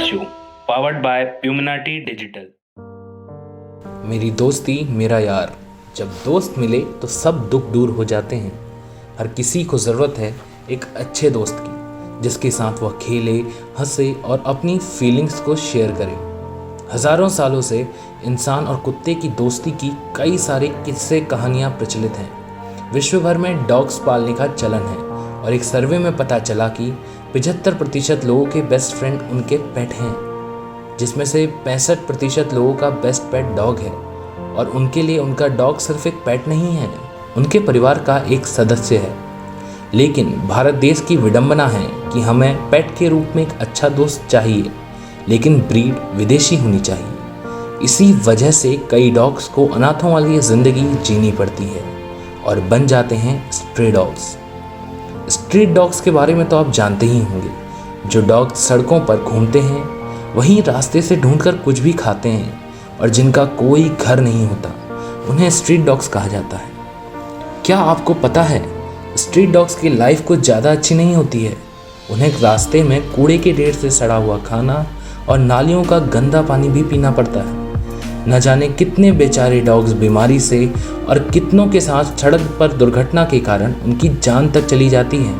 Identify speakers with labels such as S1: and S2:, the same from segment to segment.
S1: Podcast show powered by प्यूमिनाटी digital.
S2: मेरी दोस्ती मेरा यार, जब दोस्त मिले तो सब दुख दूर हो जाते हैं। हर किसी को ज़रूरत है एक अच्छे दोस्त की, जिसके साथ वह खेले, हंसे और अपनी फीलिंग्स को शेयर करे। हज़ारों सालों से इंसान और कुत्ते की दोस्ती की कई सारे किस्से कहानियाँ प्रचलित हैं। विश्व भर में डॉग्स पालने का चलन है और एक सर्वे में पता चला कि 75% लोगों के बेस्ट फ्रेंड उनके पेट हैं, जिसमें से 65% लोगों का बेस्ट पेट डॉग है। और उनके लिए उनका डॉग सिर्फ एक पेट नहीं है, उनके परिवार का एक सदस्य है। लेकिन भारत देश की विडंबना है कि हमें पेट के रूप में एक अच्छा दोस्त चाहिए, लेकिन ब्रीड विदेशी होनी चाहिए। इसी वजह से कई डॉग्स को अनाथों वाली ज़िंदगी जीनी पड़ती है और बन जाते हैं स्ट्रे डॉग्स। स्ट्रीट डॉग्स के बारे में तो आप जानते ही होंगे, जो डॉग सड़कों पर घूमते हैं, वहीं रास्ते से ढूंढकर कुछ भी खाते हैं और जिनका कोई घर नहीं होता, उन्हें स्ट्रीट डॉग्स कहा जाता है। क्या आपको पता है, स्ट्रीट डॉग्स की लाइफ कुछ ज़्यादा अच्छी नहीं होती है। उन्हें रास्ते में कूड़े के ढेर से सड़ा हुआ खाना और नालियों का गंदा पानी भी पीना पड़ता है। न जाने कितने बेचारे डॉग्स बीमारी से और कितनों के साथ सड़क पर दुर्घटना के कारण उनकी जान तक चली जाती है।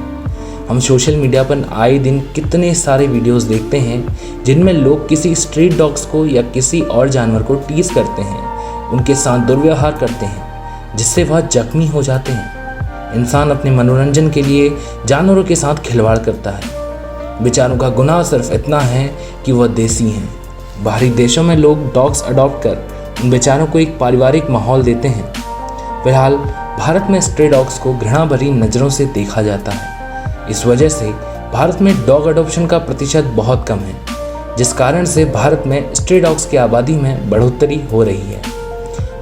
S2: हम सोशल मीडिया पर आए दिन कितने सारे वीडियोस देखते हैं जिनमें लोग किसी स्ट्रीट डॉग्स को या किसी और जानवर को टीज करते हैं, उनके साथ दुर्व्यवहार करते हैं, जिससे वह जख्मी हो जाते हैं। इंसान अपने मनोरंजन के लिए जानवरों के साथ खिलवाड़ करता है। बेचारों का गुनाह सिर्फ इतना है कि वह देसी हैं। बाहरी देशों में लोग डॉग्स अडॉप्ट कर उन बेचारों को एक पारिवारिक माहौल देते हैं। फिलहाल भारत में स्ट्रे डॉग्स को घृणा भरी नज़रों से देखा जाता है। इस वजह से भारत में डॉग अडॉप्शन का प्रतिशत बहुत कम है, जिस कारण से भारत में स्ट्रे डॉग्स की आबादी में बढ़ोतरी हो रही है।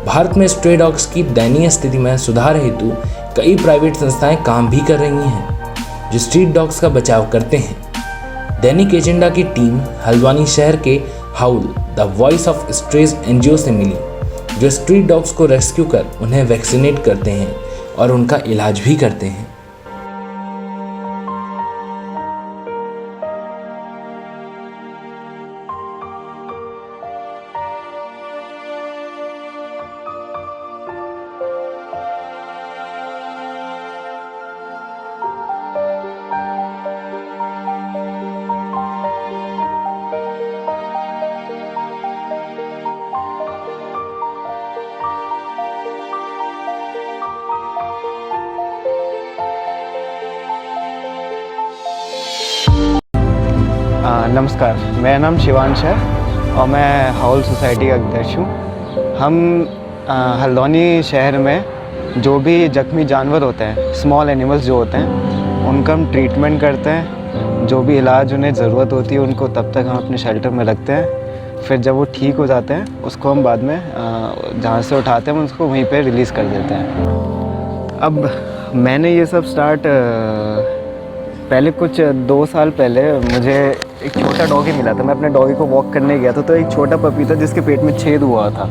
S2: भारत में स्ट्रे डॉग्स की दयनीय स्थिति में सुधार हेतु कई प्राइवेट संस्थाएं काम भी कर रही हैं, जो स्ट्रीट डॉग्स का बचाव करते हैं। दैनिक एजेंडा की टीम हल्द्वानी शहर के howl the voice of strays NGO से मिली, जो स्ट्रीट डॉग्स को रेस्क्यू कर उन्हें वैक्सीनेट करते हैं और उनका इलाज भी करते हैं।
S3: नमस्कार, मेरा नाम शिवांश है और मैं हाउल सोसाइटी का अध्यक्ष हूँ। हम हल्द्वानी शहर में जो भी जख्मी जानवर होते हैं, स्मॉल एनिमल्स जो होते हैं, उनका हम ट्रीटमेंट करते हैं। जो भी इलाज उन्हें ज़रूरत होती है, उनको तब तक हम अपने शेल्टर में रखते हैं। फिर जब वो ठीक हो जाते हैं, उसको हम बाद में जहाँ से उठाते हैं उसको वहीं पर रिलीज़ कर देते हैं। अब मैंने ये सब स्टार्ट पहले कुछ 2 साल पहले मुझे एक छोटा डॉगी मिला था। मैं अपने डॉगी को वॉक करने गया था, तो एक छोटा पपी था जिसके पेट में छेद हुआ था।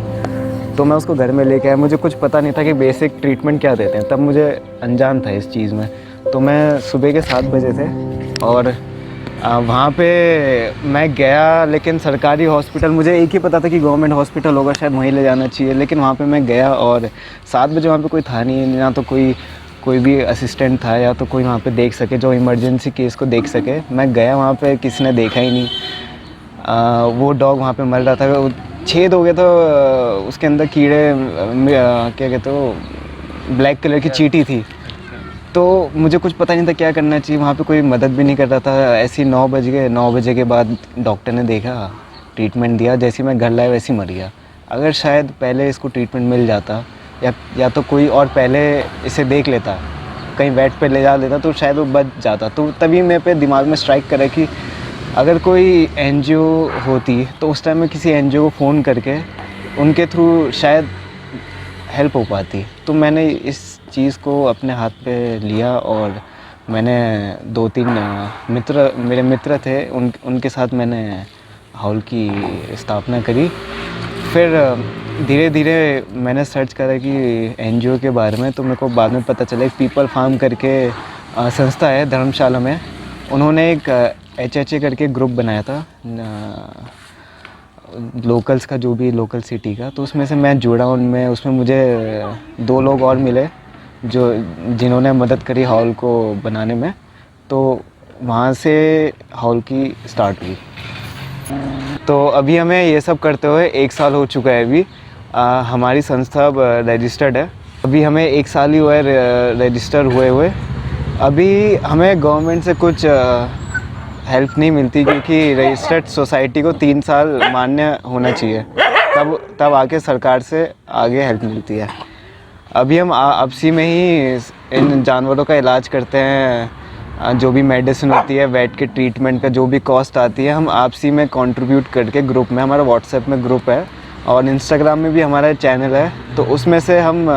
S3: तो मैं उसको घर में लेके आया। मुझे कुछ पता नहीं था कि बेसिक ट्रीटमेंट क्या देते हैं, तब मुझे अनजान था इस चीज़ में। तो मैं सुबह के 7 बजे थे और वहाँ पे मैं गया, लेकिन सरकारी हॉस्पिटल, मुझे एक ही पता था कि गवर्नमेंट हॉस्पिटल होगा, शायद वहीं ले जाना चाहिए। लेकिन वहाँ पर मैं गया और 7 बजे वहाँ पर कोई था नहीं, ना तो कोई भी असिस्टेंट था या तो कोई वहाँ पे देख सके जो इमरजेंसी केस को देख सके। मैं गया वहाँ पे, किसी ने देखा ही नहीं। वो डॉग वहाँ पे मर रहा था, वो छेद हो गया था, उसके अंदर कीड़े, क्या कहते हो, ब्लैक कलर की चींटी थी। तो मुझे कुछ पता नहीं था क्या करना चाहिए। वहाँ पे कोई मदद भी नहीं कर रहा था। ऐसे 9 बज गए। 9 बजे के बाद डॉक्टर ने देखा, ट्रीटमेंट दिया। जैसे मैं घर लाया वैसे ही मर गया। अगर शायद पहले इसको ट्रीटमेंट मिल जाता या तो कोई और पहले इसे देख लेता, कहीं वेट पे ले जा लेता, तो शायद वो बच जाता। तो तभी मेरे पे दिमाग में स्ट्राइक करा कि अगर कोई एनजीओ होती तो उस टाइम में किसी एनजीओ को फ़ोन करके उनके थ्रू शायद हेल्प हो पाती। तो मैंने इस चीज़ को अपने हाथ पे लिया और मैंने 2-3 मेरे मित्र थे, उनके साथ मैंने हाउल की स्थापना करी। फिर धीरे धीरे मैंने सर्च करा कि एनजीओ के बारे में, तो मेरे को बाद में पता चला एक पीपल फार्म करके संस्था है धर्मशाला में। उन्होंने एक HHA करके ग्रुप बनाया था लोकल्स का, जो भी लोकल सिटी का, तो उसमें से मैं जुड़ा उनमें। उसमें मुझे 2 लोग और मिले जिन्होंने मदद करी हॉल को बनाने में। तो वहाँ से हॉल की स्टार्ट हुई। तो अभी हमें ये सब करते हुए 1 साल हो चुका है। अभी हमारी संस्था अब रजिस्टर्ड है। अभी हमें 1 साल ही हुआ है रजिस्टर हुए। अभी हमें गवर्नमेंट से कुछ हेल्प नहीं मिलती, क्योंकि रजिस्टर्ड सोसाइटी को 3 साल मान्य होना चाहिए, तब आके सरकार से आगे हेल्प मिलती है। अभी हम आपसी में ही इन जानवरों का इलाज करते हैं। जो भी मेडिसिन होती है, वेट के ट्रीटमेंट का जो भी कॉस्ट आती है, हम आपसी में कंट्रीब्यूट करके ग्रुप में, हमारा व्हाट्सएप में ग्रुप है और इंस्टाग्राम में भी हमारा चैनल है, तो उसमें से हम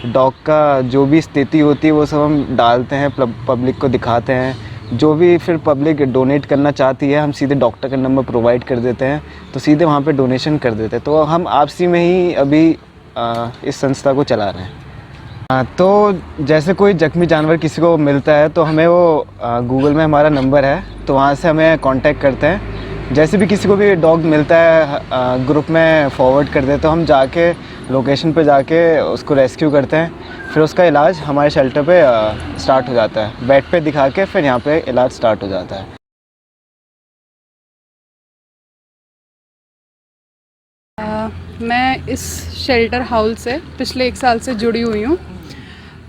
S3: डॉग का जो भी स्थिति होती है वो सब हम डालते हैं, पब्लिक को दिखाते हैं। जो भी फिर पब्लिक डोनेट करना चाहती है, हम सीधे डॉक्टर का नंबर प्रोवाइड कर देते हैं, तो सीधे वहाँ पे डोनेशन कर देते हैं। तो हम आपसी में ही अभी इस संस्था को चला रहे हैं। तो जैसे कोई जख्मी जानवर किसी को मिलता है तो हमें वो गूगल में हमारा नंबर है, तो वहाँ से हमें कांटेक्ट करते हैं। जैसे भी किसी को भी डॉग मिलता है ग्रुप में फॉरवर्ड कर देते, तो हम जाके लोकेशन पे जाके उसको रेस्क्यू करते हैं। फिर उसका इलाज हमारे शेल्टर पे स्टार्ट हो जाता है, बेड पे दिखा के फिर यहाँ पे इलाज स्टार्ट हो जाता है।
S4: मैं इस शेल्टर हाउस से पिछले 1 साल से जुड़ी हुई हूँ।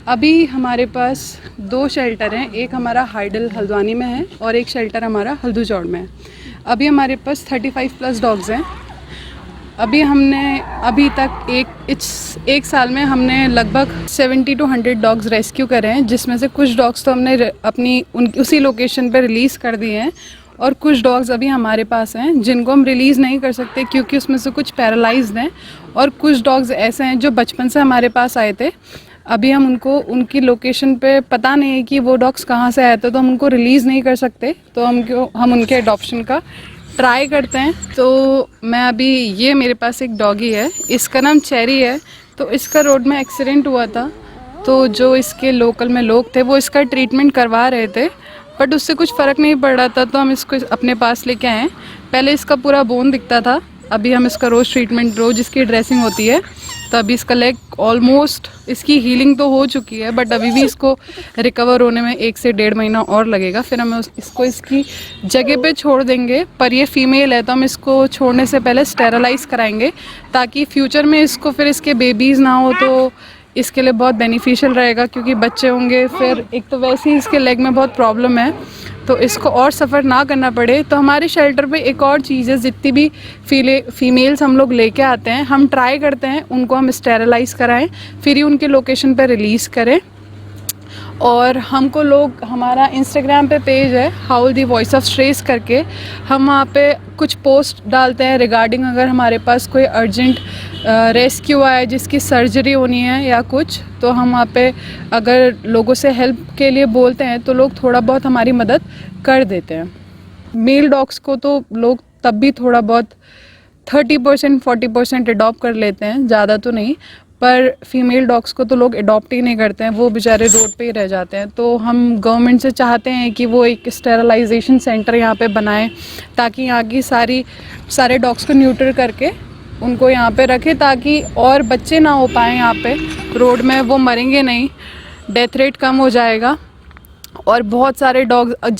S4: अभी हमारे पास 2 शेल्टर हैं, एक हमारा हाइडल हल्द्वानी में है और एक शेल्टर हमारा हल्दू चौड़ में है। अभी हमारे पास 35+ डॉग्स हैं। अभी तक एक साल में हमने लगभग 70 to 100 डॉग्स रेस्क्यू करे हैं, जिसमें से कुछ डॉग्स तो हमने उसी लोकेशन पर रिलीज़ कर दिए हैं और कुछ डॉग्स अभी हमारे पास हैं जिनको हम रिलीज़ नहीं कर सकते, क्योंकि उसमें से कुछ पैरालाइज्ड हैं और कुछ डॉग्स ऐसे हैं जो बचपन से हमारे पास आए थे। अभी हम उनकी लोकेशन पे पता नहीं है कि वो डॉग्स कहाँ से आए थे, तो हम उनको रिलीज़ नहीं कर सकते, तो हम उनके अडॉप्शन का ट्राई करते हैं। तो ये मेरे पास एक डॉगी है, इसका नाम चेरी है। तो इसका रोड में एक्सीडेंट हुआ था, तो जो इसके लोकल में लोग थे वो इसका ट्रीटमेंट करवा रहे थे, बट उससे कुछ फ़र्क नहीं पड़ रहा था, तो हम इसको अपने पास लेके आए। पहले इसका पूरा बोन दिखता था, अभी हम इसका रोज़ इसकी ड्रेसिंग होती है, तो अभी इसका लेग ऑलमोस्ट इसकी हीलिंग तो हो चुकी है, बट अभी भी इसको रिकवर होने में 1 से 1.5 महीना और लगेगा। फिर हम इसको इसकी जगह पे छोड़ देंगे, पर ये फीमेल है तो हम इसको छोड़ने से पहले स्टेरलाइज़ कराएंगे, ताकि फ्यूचर में इसको फिर इसके बेबीज़ ना हो तो इसके लिए बहुत बेनिफिशियल रहेगा, क्योंकि बच्चे होंगे। फिर एक तो वैसे ही इसके लेग में बहुत प्रॉब्लम है, तो इसको और सफ़र ना करना पड़े। तो हमारे शेल्टर पे एक और चीज़ है, जितनी भी फीमेल्स हम लोग लेके आते हैं, हम ट्राई करते हैं उनको हम स्टेरलाइज़ कराएं, फिर ही उनके लोकेशन पे रिलीज़ करें। और हमारा इंस्टाग्राम पे पेज है हाउल दी वॉइस ऑफ स्ट्रेस करके, हम वहाँ पे कुछ पोस्ट डालते हैं रिगार्डिंग अगर हमारे पास कोई अर्जेंट रेस्क्यू आए जिसकी सर्जरी होनी है या कुछ, तो हम वहाँ पे अगर लोगों से हेल्प के लिए बोलते हैं तो लोग थोड़ा बहुत हमारी मदद कर देते हैं। मेल डॉग्स को तो लोग तब भी थोड़ा बहुत 30% 40% अडॉप्ट कर लेते हैं, ज़्यादा तो नहीं, पर फीमेल डॉग्स को तो लोग अडॉप्ट ही नहीं करते हैं, वो बेचारे रोड पे ही रह जाते हैं। तो हम गवर्नमेंट से चाहते हैं कि वो एक स्टेरलाइजेशन सेंटर यहाँ पे बनाएं, ताकि यहाँ की सारे डॉग्स को न्यूट्रल करके उनको यहाँ पे रखें, ताकि और बच्चे ना हो पाएँ यहाँ पे रोड में, वो मरेंगे नहीं, डेथ रेट कम हो जाएगा। और बहुत सारे डॉग्स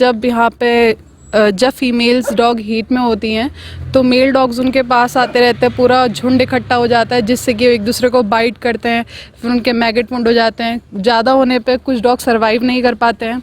S4: जब फीमेल्स डॉग हीट में होती हैं तो मेल डॉग्स उनके पास आते रहते हैं, पूरा झुंड इकट्ठा हो जाता है, जिससे कि एक दूसरे को बाइट करते हैं, फिर उनके मैगेट वुंड हो जाते हैं। ज़्यादा होने पे कुछ डॉग सर्वाइव नहीं कर पाते हैं।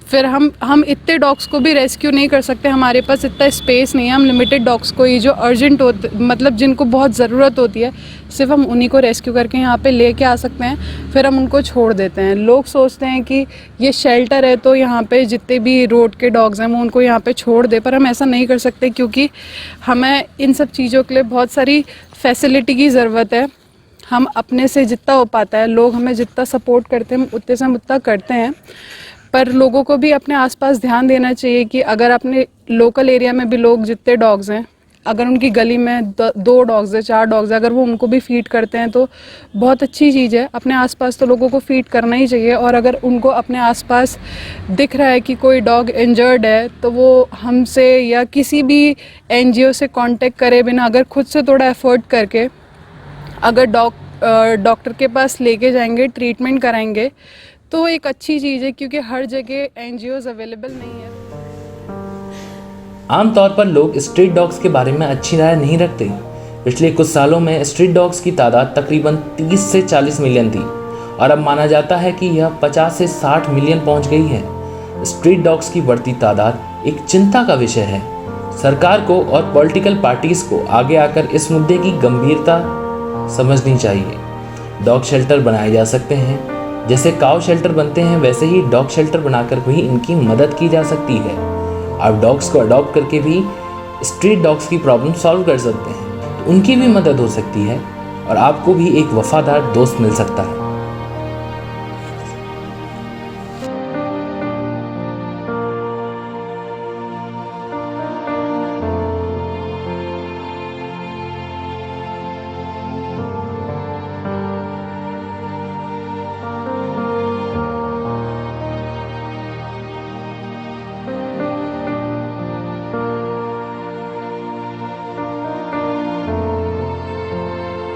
S4: फिर हम इतने डॉग्स को भी रेस्क्यू नहीं कर सकते, हमारे पास इतना स्पेस नहीं है। हम लिमिटेड डॉग्स को ही जो अर्जेंट होते, मतलब जिनको बहुत ज़रूरत होती है, सिर्फ हम उन्हीं को रेस्क्यू करके यहाँ पे लेके आ सकते हैं, फिर हम उनको छोड़ देते हैं। लोग सोचते हैं कि ये शेल्टर है तो यहाँ पे जितने भी रोड के डॉग्स हैं वो उनको यहाँ पे छोड़ दे, पर हम ऐसा नहीं कर सकते, क्योंकि हमें इन सब चीज़ों के लिए बहुत सारी फैसिलिटी की ज़रूरत है। हम अपने से जितना हो पाता है, लोग हमें जितना सपोर्ट करते हैं उतने से हम उतना करते हैं, पर लोगों को भी अपने आसपास ध्यान देना चाहिए कि अगर अपने लोकल एरिया में भी लोग जितने डॉग्स हैं अगर उनकी गली में 2 डॉग्स है, 4 डॉग्स है, अगर वो उनको भी फीड करते हैं तो बहुत अच्छी चीज़ है। अपने आसपास तो लोगों को फीड करना ही चाहिए, और अगर उनको अपने आसपास दिख रहा है कि कोई डॉग इंजर्ड है तो वो हमसे या किसी भी NGO से कांटेक्ट करे बिना अगर खुद से थोड़ा एफर्ट करके अगर डॉक्टर के पास लेके जाएंगे, ट्रीटमेंट कराएंगे तो एक अच्छी चीज़ है, क्योंकि हर जगह NGOs अवेलेबल नहीं है।
S2: आमतौर पर लोग स्ट्रीट डॉग्स के बारे में अच्छी राय नहीं रखते। पिछले कुछ सालों में स्ट्रीट डॉग्स की तादाद तकरीबन 30 से 40 मिलियन थी और अब माना जाता है कि यह 50 से 60 मिलियन पहुंच गई है। स्ट्रीट डॉग्स की बढ़ती तादाद एक चिंता का विषय है। सरकार को और पॉलिटिकल पार्टीज को आगे आकर इस मुद्दे की गंभीरता समझनी चाहिए। डॉग शेल्टर बनाए जा सकते हैं, जैसे काऊ शेल्टर बनते हैं वैसे ही डॉग शेल्टर बनाकर भी इनकी मदद की जा सकती है। आप डॉग्स को अडॉप्ट करके भी स्ट्रीट डॉग्स की प्रॉब्लम सॉल्व कर सकते हैं, तो उनकी भी मदद हो सकती है और आपको भी एक वफादार दोस्त मिल सकता है।